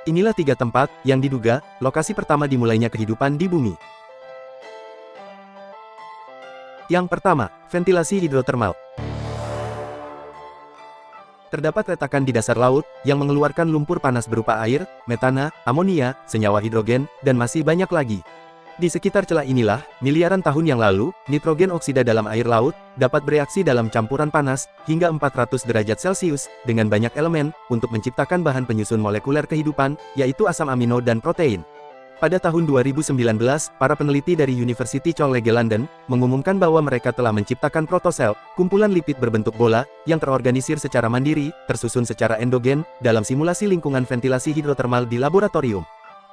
Inilah 3 tempat yang diduga lokasi pertama dimulainya kehidupan di bumi. Yang pertama, ventilasi hidrotermal. Terdapat retakan di dasar laut yang mengeluarkan lumpur panas berupa air, metana, amonia, senyawa hidrogen, dan masih banyak lagi. Di sekitar celah inilah, miliaran tahun yang lalu, nitrogen oksida dalam air laut dapat bereaksi dalam campuran panas hingga 400 derajat Celcius dengan banyak elemen untuk menciptakan bahan penyusun molekuler kehidupan, yaitu asam amino dan protein. Pada tahun 2019, para peneliti dari University College London mengumumkan bahwa mereka telah menciptakan protosel, kumpulan lipid berbentuk bola yang terorganisir secara mandiri, tersusun secara endogen dalam simulasi lingkungan ventilasi hidrotermal di laboratorium.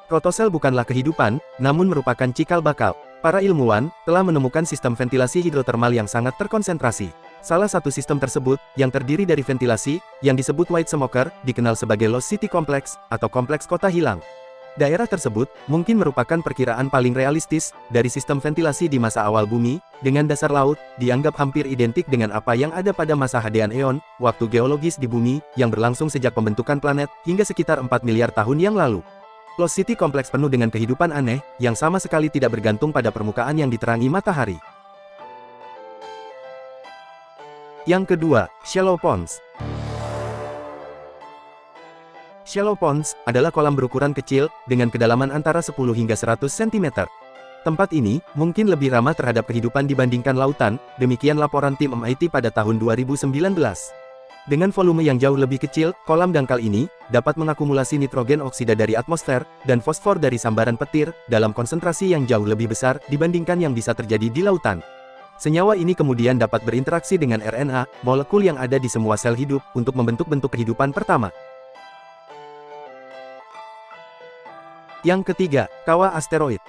Protosel bukanlah kehidupan, namun merupakan cikal bakal. Para ilmuwan telah menemukan sistem ventilasi hidrotermal yang sangat terkonsentrasi. Salah satu sistem tersebut, yang terdiri dari ventilasi, yang disebut White Smoker, dikenal sebagai Lost City Complex, atau Kompleks Kota Hilang. Daerah tersebut, mungkin merupakan perkiraan paling realistis, dari sistem ventilasi di masa awal bumi, dengan dasar laut, dianggap hampir identik dengan apa yang ada pada masa Hadean Eon, waktu geologis di bumi, yang berlangsung sejak pembentukan planet, hingga sekitar 4 miliar tahun yang lalu. Lost City kompleks penuh dengan kehidupan aneh, yang sama sekali tidak bergantung pada permukaan yang diterangi matahari. Yang kedua, shallow ponds. Shallow ponds adalah kolam berukuran kecil, dengan kedalaman antara 10 hingga 100 cm. Tempat ini, mungkin lebih ramah terhadap kehidupan dibandingkan lautan, demikian laporan tim MIT pada tahun 2019. Dengan volume yang jauh lebih kecil, kolam dangkal ini dapat mengakumulasi nitrogen oksida dari atmosfer dan fosfor dari sambaran petir dalam konsentrasi yang jauh lebih besar dibandingkan yang bisa terjadi di lautan. Senyawa ini kemudian dapat berinteraksi dengan RNA, molekul yang ada di semua sel hidup, untuk membentuk bentuk kehidupan pertama. Yang ketiga, kawah asteroid.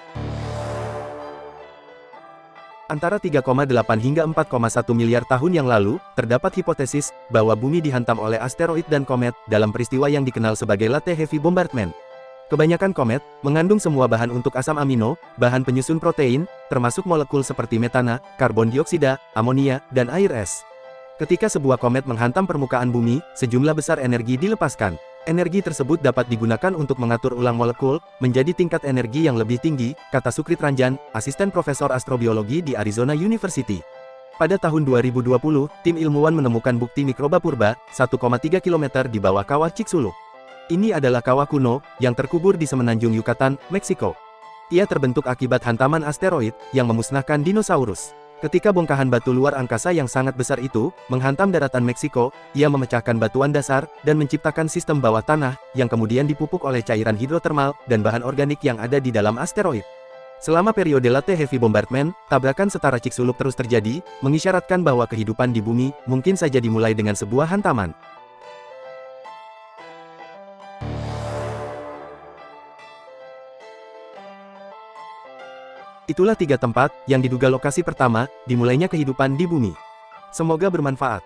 Antara 3,8 hingga 4,1 miliar tahun yang lalu, terdapat hipotesis bahwa bumi dihantam oleh asteroid dan komet dalam peristiwa yang dikenal sebagai Late Heavy Bombardment. Kebanyakan komet mengandung semua bahan untuk asam amino, bahan penyusun protein, termasuk molekul seperti metana, karbon dioksida, amonia, dan air es. Ketika sebuah komet menghantam permukaan bumi, sejumlah besar energi dilepaskan. Energi tersebut dapat digunakan untuk mengatur ulang molekul menjadi tingkat energi yang lebih tinggi, kata Sukrit Ranjan, asisten profesor astrobiologi di Arizona University. Pada tahun 2020, tim ilmuwan menemukan bukti mikroba purba, 1,3 km di bawah kawah Chicxulub. Ini adalah kawah kuno, yang terkubur di semenanjung Yucatan, Meksiko. Ia terbentuk akibat hantaman asteroid, yang memusnahkan dinosaurus. Ketika bongkahan batu luar angkasa yang sangat besar itu menghantam daratan Meksiko, ia memecahkan batuan dasar dan menciptakan sistem bawah tanah yang kemudian dipupuk oleh cairan hidrotermal dan bahan organik yang ada di dalam asteroid. Selama periode Late Heavy Bombardment, tabrakan setara Chicxulub terus terjadi, mengisyaratkan bahwa kehidupan di bumi mungkin saja dimulai dengan sebuah hantaman. Itulah 3 tempat yang diduga lokasi pertama dimulainya kehidupan di bumi. Semoga bermanfaat.